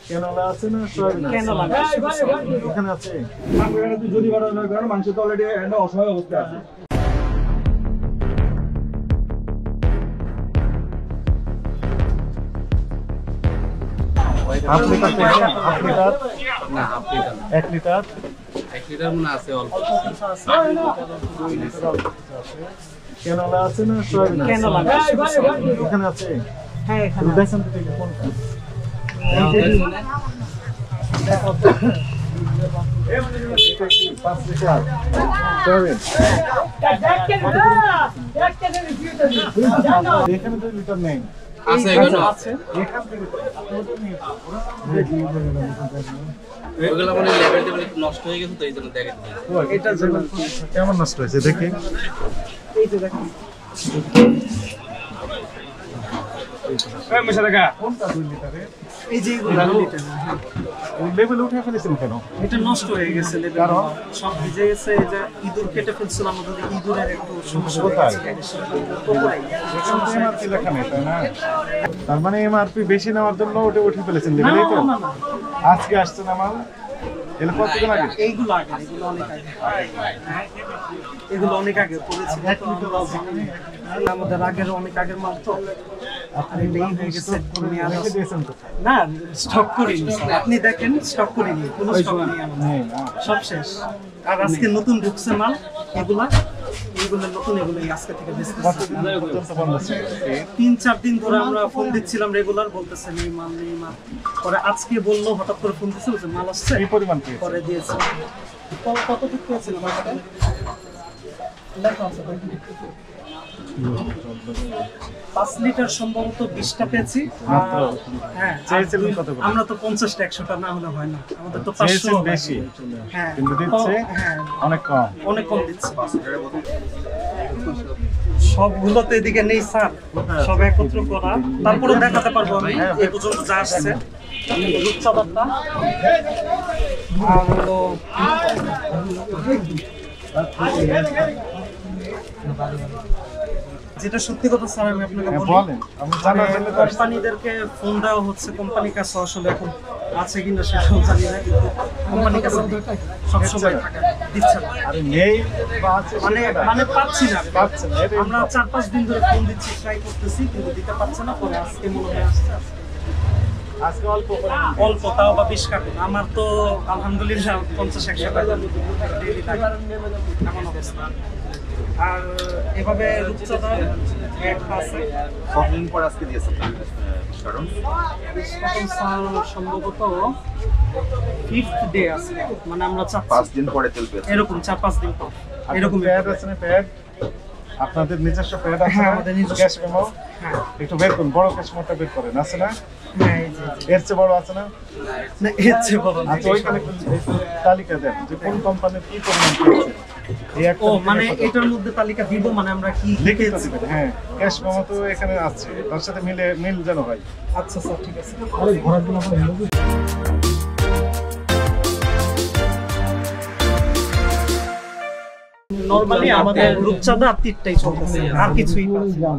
কেনলা আছে না সয়াবিন কেনলা ওখানে আছে এখানে তুই যদি বড় নয় কারণ মাংস তো অলরেডি একটা অসহায় অবস্থা আছে হাফ লিটার না হাফ লিটার 1 লিটার 1 লিটার মনে আছে অল্প কেনলা আছে না সয়াবিন কেনলা ওখানে আছে হ্যাঁ এখানে দেখেন তো দেখি কোনটা এটা কি 5 লিটার সয়াবিন এখানে 2 লিটার নেই আছে এখানে আছে এখান থেকে ওগুলা মানে লেভেল একটু নষ্ট হয়ে গেছে তো এইজন্য দেখেন এটা কেমন নষ্ট হয়েছে দেখি এই যে দেখেন এই মেশা দেখা কোনটা 2 লিটারে এই যে এগুলো 2 লিটার লেভেল উঠে ফেলেছেন কেন এটা নষ্ট হয়ে গেছে লেভেল কারণ? সব ভিজে গেছে এই যে ইঁদুর কেটে ফেলছিলাম আমাদের ইঁদুরের একটু সমস্যা কোথায়? হয়ে গেছে কোথায়? এমআরপি লেখা নেই তাই না তার মানে এমআরপি বেশি নেওয়ার জন্য ওটা উঠে ফেলেছেন লেভেল এই তো না, না। আজকে আসছে না মাল এর কতদিন আগে এইগুলো আগে এগুলো অনেক আগে এগুলো অনেক আগে করেছি আমাদের আগের অনেক আগের মাল তো আপনার এটাই হয়ে গেছে মেয়াদ রেখে আছে। দিয়েছেন তো না স্টক করিনি আপনি দেখেন স্টক করিনি কোনো স্টক নেই আমাদের নেই না সব শেষ আর আজকে নতুন ঢুকছে মাল এগুলো নতুন এগুলো আজকে থেকে বেচতেছি কতদিন পর্যন্ত বন্ধ ছিল 3-4 দিন ধরে আমরা ফোন দিচ্ছিলাম রেগুলার বলতেছে নেই মাল পরে আজকে বললো হঠাৎ করে ফোন দিচ্ছে বলছে মাল আসছে কি পরিমাণ পেয়েছে পরে দিয়েছে কত দিক পেয়েছিল লেখা আছে 5 লিটার সম্ভবত 20টা পেয়েছি মাত্র? হ্যাঁ চেয়েছিলেন কত করে? আমরা তো 50টা 100টা না হলে হয় না আমাদের তো 500 চেয়েছেন বেশি হ্যাঁ কিন্তু দিচ্ছে হ্যাঁ অনেক কম অনেক কম দিচ্ছে সবগুলো তো এদিকে নেই স্যার সব একত্র করা তারপরে দেখাতে পারবো আমি এই পর্যন্ত যা আসছে রূপচাঁদারটা আর হলো যেটা সত্যি কথা স্যার আমি আপনাকে বলি বলেন আমি জানার জন্য তো আসছি। কোম্পানিদেরকে ফোন দেওয়া হচ্ছে কোম্পানির কাছে আসলে এখন আছে কিনা সেটাও জানি না কিন্তু কোম্পানির কাছে সবসময় থাকে দিচ্ছে না আরে নেই বা আছে মানে সেটা না। মানে পাচ্ছি না পাচ্ছে না এটাই আমরা 4-5 দিন ধরে ফোন দিচ্ছি ট্রাই করতেছি কিন্তু দিতে পারছে না পরে আজকে মনে হয় আসছে আজকে অল্প পরিমাণ অল্প তাও বা 20 কার্টুন আমার তো আলহামদুলিল্লাহ 50-100 টাকা ডেইলি লাগে এমন অবস্থা আর এভাবে রূপচাঁদা একটা আছে কতদিন পর আজকে দিয়েছে কারণ এখন স্যার সম্ভবত 5th ডে আছে মানে আমরা 5 দিন পরে তেল পেয়েছে এরকম 4-5 দিন পর এরকম এরকম প্যাড আছে না প্যাড আপনাদের নিজস্ব প্যাড আছে হ্যাঁ, না আমাদের নিজস্ব ক্যাশ মেমো হ্যাঁ একটু বের করুন বড় ক্যাশ মেমোটা বের করেন আছে না হ্যাঁ এই যে এর চেয়ে বড় আছে না না এর চেয়ে বড় না। আচ্ছা ওইখানে একটু তালিকা দেন যে কোন কোম্পানির কি পরিমাণ পেয়েছে এই একটা ও মানে এটার মধ্যে তালিকা দিব মানে আমরা কি লিখিত পেয়েছি। দিবেন হ্যাঁ ক্যাশ মেমো তো এখানে আছে তার সাথে মিল যেন হয় আচ্ছা স্যার ঠিক আছে নরমালি আমাদের রূপচাঁদা আর তীরটাই চলতেছে আর কিছুই পাচ্ছি না।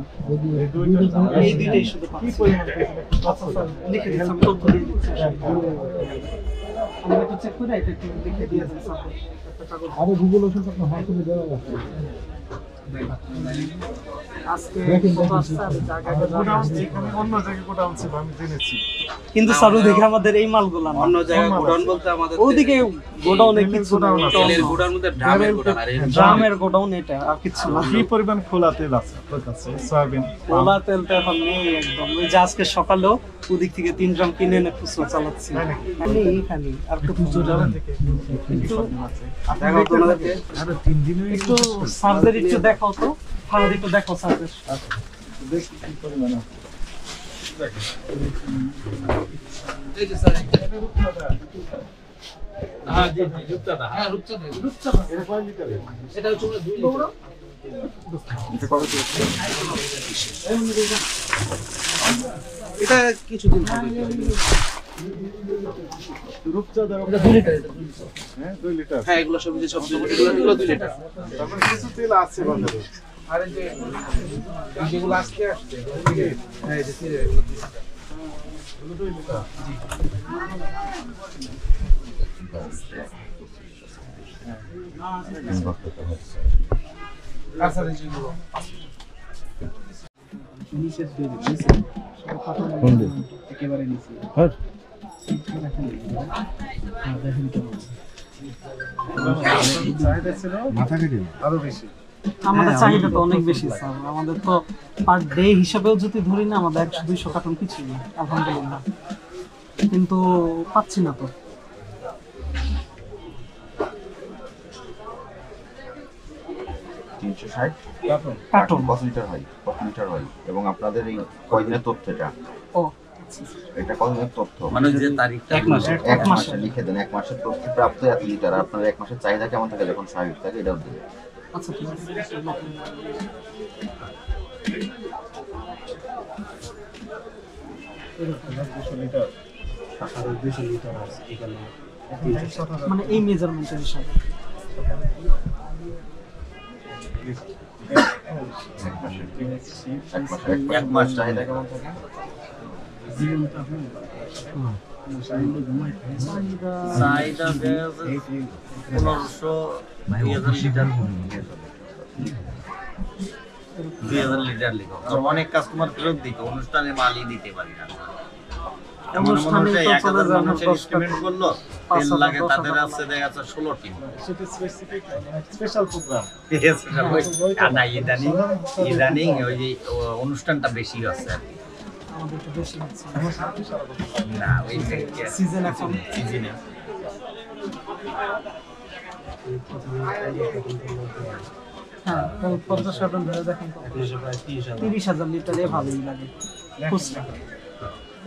এই দুইটাই শুধু কি পাচ্ছি। পরিমাণ পেয়েছে আচ্ছা স্যার লিখে দিচ্ছি আমি তথ্য দিয়ে দিচ্ছি আমি একটু চেক করে এটা একটু লিখে দিয়ে দিন স্যার একটা কাগজ আরে গুগল ওষুধ আপনার হোয়াটসঅ্যাপে দেওয়া আছে আজকে কত আসছে আর জায়গাটা গোডাউন এখানে অন্য জায়গায় গোডাউন ছিল আমি জেনেছি কিন্তু স্যার ওদিকে আমাদের এই মালগুলো না অন্য জায়গায় গোডাউন বলতে আমাদের ওদিকে গোডাউনে কিছু গোডাউন আছে। তেলের গোডাউন মধ্যে ড্রামের গোডাউন আর এই ড্রামের গোডাউন এটা আর কিছু না কি পরিমাণ খোলা তেল আছে আপনার কাছে সয়াবিন কোলা তেল তো এখন নেই একদম ওই যে আজকে সকালেও ওদিক থেকে 3 ড্রাম কিনে এনে খুচরো চালাচ্ছি তাই নাকি? খালি আর একটু খুচরো যাবেন থেকে একটু দেখো তোমাদেরকে আরে 3 দিনই একটু সার্জারি একটু দেখাও তো ফারাদ একটু দেখাও সার্জারি দেখি কি পরিমাণ আছে এই যে স্যার হ্যাঁ জি জি রূপচাঁদা হ্যাঁ রূপচাঁদা এটা কয় লিটারের এটা হচ্ছে 2 লিটার এটা কিছুদিন হবে রূপচাঁদার এটা 2 লিটার হ্যাঁ 2 লিটার হ্যাঁ এগুলো সব যে সব এগুলো 2 লিটার তারপরে কিছু তেল আছে বাজারে আর এই যে যেগুলো আজকে আসছে হ্যাঁ এই যে এগুলো 2 লিটার আরো বেশি। আমাদের চাহিদা তো অনেক বেশি স্যার, আমাদের তো পার ডে হিসাবেও যদি ধরি না আমাদের 100-200 কার্টন কিছুই না আলহামদুলিল্লাহ, কিন্তু পাচ্ছি না তো। 360 কার্টন কত লিটার হয়? কত লিটার হয়? এবং আপনাদের এই কয়দিনের তথ্যটা, ও এটা কতদিনের তথ্য? মানে যে তারিখটা এক মাসে লিখে দেন, এক মাসের তথ্য প্রাপ্ত এত লিটার। আপনার এক মাসের চাহিদা কেমন থাকে যখন স্বাভাবিক থাকে এটাও দেবে। আচ্ছা ঠিক আছে। মানে এই মেজারমেন্টের হিসাবে এক মাস চাহিদা কেমন থাকে? চাহিদা 1500-2000 লিটার 2000 লিটার লিখো। আর অনেক কাস্টমার ফেরত দিত, অনুষ্ঠানে মালই দিতে পারি না। এমন মনে হচ্ছে 1000 মানুষের এস্টিমেট করলো, তেল লাগে তাদের আছে দেখা যাচ্ছে 16 টিন। সেটা স্পেসিফিক স্পেশাল প্রোগ্রাম। না ইদানিং ওই যে অনুষ্ঠানটা বেশি হচ্ছে আর কি। আমাদের একটু বেশি হচ্ছে না ওই সিজন এখন। সিজনে হ্যাঁ, 50 কার্টন ধরে দেখেন তো 30,000 লিটারে ভালোই লাগে খুচরা।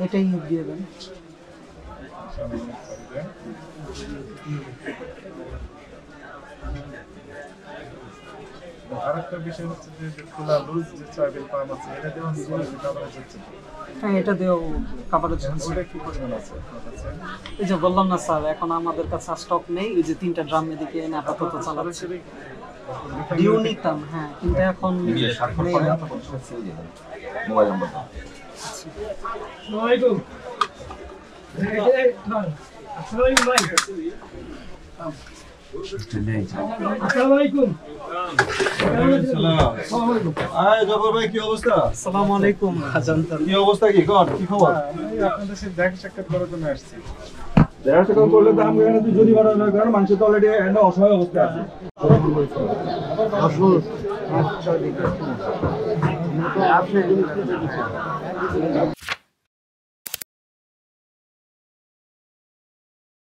এটাই দিয়ে দেন। আরেকটা বিষয় হচ্ছে যে খোলা লুজ যে সয়াবিন পাম আছে এটা দেওয়া কভারেজ হচ্ছে। হ্যাঁ, এটা দিয়েও কাভারেজ হচ্ছে। ওটা কি পরিমাণ আছে আপনার কাছে? এই যে বললাম না স্যার, এখন আমাদের কাছে স্টক নেই। এই যে 3টা ড্রাম এদিকে এনে আপাতত চালাচ্ছে। ডিউ নিতাম, হ্যাঁ, কিন্তু এখন নেই। মোবাইল নাম্বার জবর ভাই কি অবস্থা? আসসালামু আলাইকুম। কি অবস্থা, কি কর, কি খবর? আমি আপনাদের সাথে দেখা সাক্ষাৎ করার জন্য আসছি। দেখা সাক্ষাৎ করলে তো আমি এখানে তুই যদি বাড়া না কারণ মানুষ তো অলরেডি একটা অসহায় অবস্থা আছে।